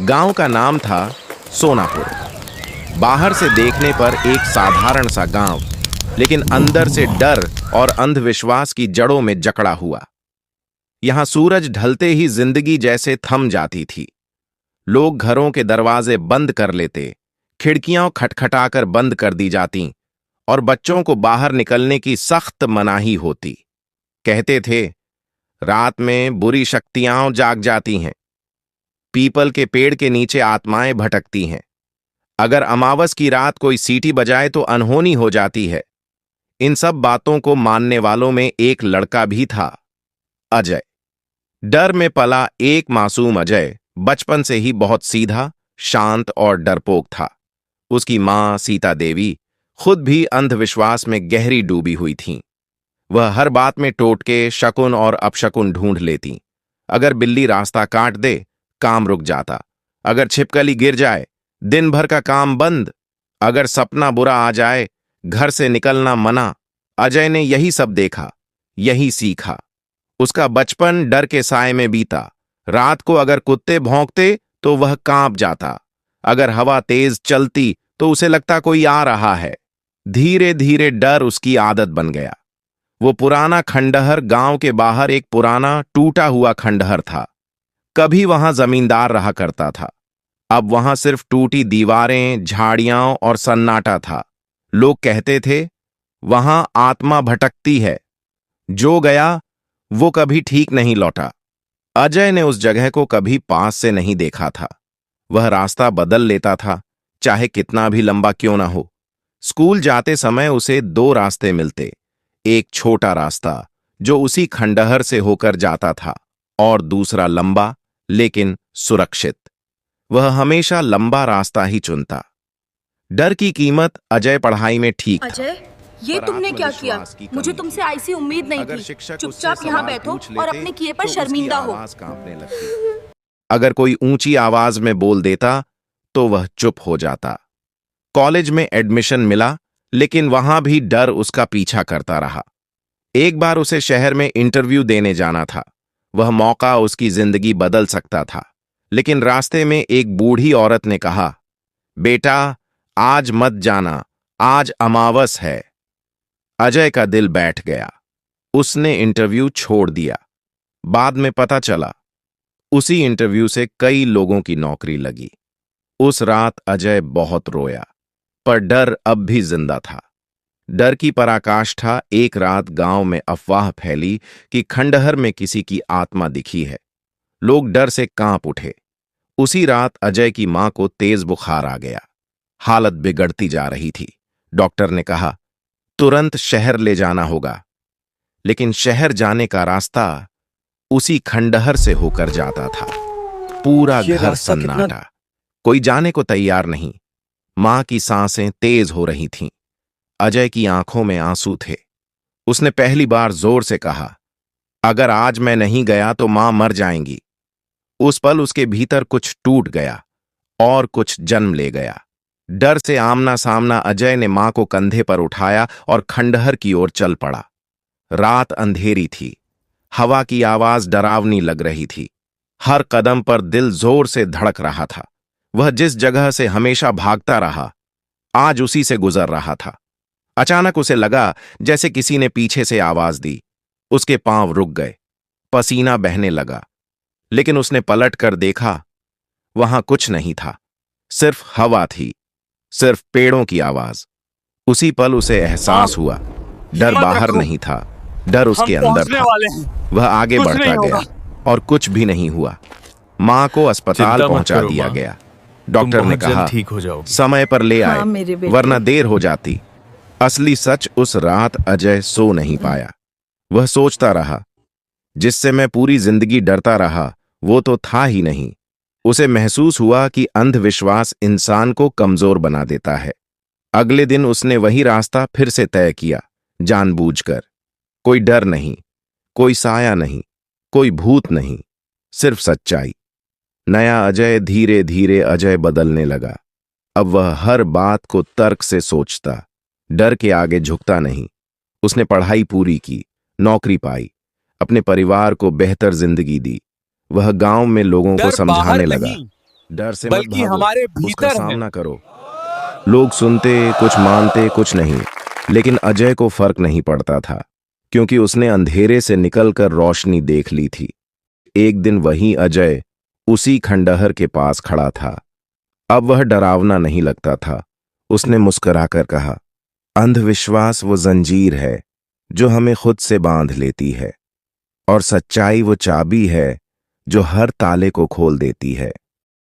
गांव का नाम था सोनापुर। बाहर से देखने पर एक साधारण सा गांव, लेकिन अंदर से डर और अंधविश्वास की जड़ों में जकड़ा हुआ। यहां सूरज ढलते ही जिंदगी जैसे थम जाती थी। लोग घरों के दरवाजे बंद कर लेते, खिड़कियां खटखटाकर बंद कर दी जाती और बच्चों को बाहर निकलने की सख्त मनाही होती। कहते थे, रात में बुरी शक्तियां जाग जाती हैं, पीपल के पेड़ के नीचे आत्माएं भटकती हैं, अगर अमावस की रात कोई सीटी बजाए तो अनहोनी हो जाती है। इन सब बातों को मानने वालों में एक लड़का भी था, अजय। डर में पला एक मासूम अजय बचपन से ही बहुत सीधा, शांत और डरपोक था। उसकी मां सीता देवी खुद भी अंधविश्वास में गहरी डूबी हुई थीं। वह हर बात में टोटके, शकुन और अपशकुन ढूंढ लेती। अगर बिल्ली रास्ता काट दे, काम रुक जाता। अगर छिपकली गिर जाए, दिन भर का काम बंद। अगर सपना बुरा आ जाए, घर से निकलना मना। अजय ने यही सब देखा, यही सीखा। उसका बचपन डर के साए में बीता। रात को अगर कुत्ते भौंकते तो वह कांप जाता। अगर हवा तेज चलती तो उसे लगता कोई आ रहा है। धीरे धीरे डर उसकी आदत बन गया। वो पुराना खंडहर गांव के बाहर एक पुराना टूटा हुआ खंडहर था। कभी वहां जमींदार रहा करता था। अब वहां सिर्फ टूटी दीवारें, झाड़ियां और सन्नाटा था। लोग कहते थे, वहां आत्मा भटकती है। जो गया वो कभी ठीक नहीं लौटा। अजय ने उस जगह को कभी पास से नहीं देखा था। वह रास्ता बदल लेता था, चाहे कितना भी लंबा क्यों ना हो। स्कूल जाते समय उसे दो रास्ते मिलते, एक छोटा रास्ता जो उसी खंडहर से होकर जाता था, और दूसरा लंबा लेकिन सुरक्षित। वह हमेशा लंबा रास्ता ही चुनता। डर की कीमत अजय पढ़ाई में ठीक था। अजय, ये तुमने क्या किया? मुझे तुमसे ऐसी उम्मीद नहीं थी। चुपचाप यहाँ बैठो और अपने किए पर शर्मिंदा हो। अगर कोई ऊंची आवाज में बोल देता तो वह चुप हो जाता। कॉलेज में एडमिशन मिला, लेकिन वहां भी डर उसका पीछा करता रहा। एक बार उसे शहर में इंटरव्यू देने जाना था। वह मौका उसकी जिंदगी बदल सकता था। लेकिन रास्ते में एक बूढ़ी औरत ने कहा, बेटा, आज मत जाना, आज अमावस है। अजय का दिल बैठ गया। उसने इंटरव्यू छोड़ दिया। बाद में पता चला, उसी इंटरव्यू से कई लोगों की नौकरी लगी। उस रात अजय बहुत रोया, पर डर अब भी जिंदा था। डर की पराकाष्ठा एक रात गांव में अफवाह फैली कि खंडहर में किसी की आत्मा दिखी है। लोग डर से कांप उठे। उसी रात अजय की मां को तेज बुखार आ गया। हालत बिगड़ती जा रही थी। डॉक्टर ने कहा, तुरंत शहर ले जाना होगा। लेकिन शहर जाने का रास्ता उसी खंडहर से होकर जाता था। पूरा घर सन्नाटा, कोई जाने को तैयार नहीं। मां की सांसें तेज हो रही थीं। अजय की आंखों में आंसू थे। उसने पहली बार जोर से कहा, अगर आज मैं नहीं गया तो मां मर जाएंगी। उस पल उसके भीतर कुछ टूट गया और कुछ जन्म ले गया। डर से आमना सामना अजय ने मां को कंधे पर उठाया और खंडहर की ओर चल पड़ा। रात अंधेरी थी। हवा की आवाज डरावनी लग रही थी। हर कदम पर दिल जोर से धड़क रहा था। वह जिस जगह से हमेशा भागता रहा, आज उसी से गुजर रहा था। अचानक उसे लगा जैसे किसी ने पीछे से आवाज दी। उसके पांव रुक गए, पसीना बहने लगा। लेकिन उसने पलट कर देखा, वहां कुछ नहीं था, सिर्फ हवा थी, सिर्फ पेड़ों की आवाज। उसी पल उसे एहसास हुआ, डर बाहर नहीं था, डर उसके अंदर था। वह आगे बढ़ता गया और कुछ भी नहीं हुआ। मां को अस्पताल पहुंचा दिया गया। डॉक्टर ने कहा, ठीक हो जाओ, समय पर ले आए, वरना देर हो जाती। असली सच, उस रात अजय सो नहीं पाया। वह सोचता रहा, जिससे मैं पूरी जिंदगी डरता रहा वो तो था ही नहीं। उसे महसूस हुआ कि अंधविश्वास इंसान को कमजोर बना देता है। अगले दिन उसने वही रास्ता फिर से तय किया, जानबूझकर। कोई डर नहीं, कोई साया नहीं, कोई भूत नहीं, सिर्फ सच्चाई। नया अजय। धीरे धीरे अजय बदलने लगा। अब वह हर बात को तर्क से सोचता, डर के आगे झुकता नहीं। उसने पढ़ाई पूरी की, नौकरी पाई, अपने परिवार को बेहतर जिंदगी दी। वह गांव में लोगों को समझाने लगा, डर से मत बल्कि भागो, हमारे उसका भीतर है। सामना करो। लोग सुनते, कुछ मानते, कुछ नहीं, लेकिन अजय को फर्क नहीं पड़ता था, क्योंकि उसने अंधेरे से निकलकर रोशनी देख ली थी। एक दिन वही अजय उसी खंडहर के पास खड़ा था। अब वह डरावना नहीं लगता था। उसने मुस्कुराकर कहा, अंधविश्वास वो जंजीर है जो हमें खुद से बांध लेती है, और सच्चाई वो चाबी है जो हर ताले को खोल देती है।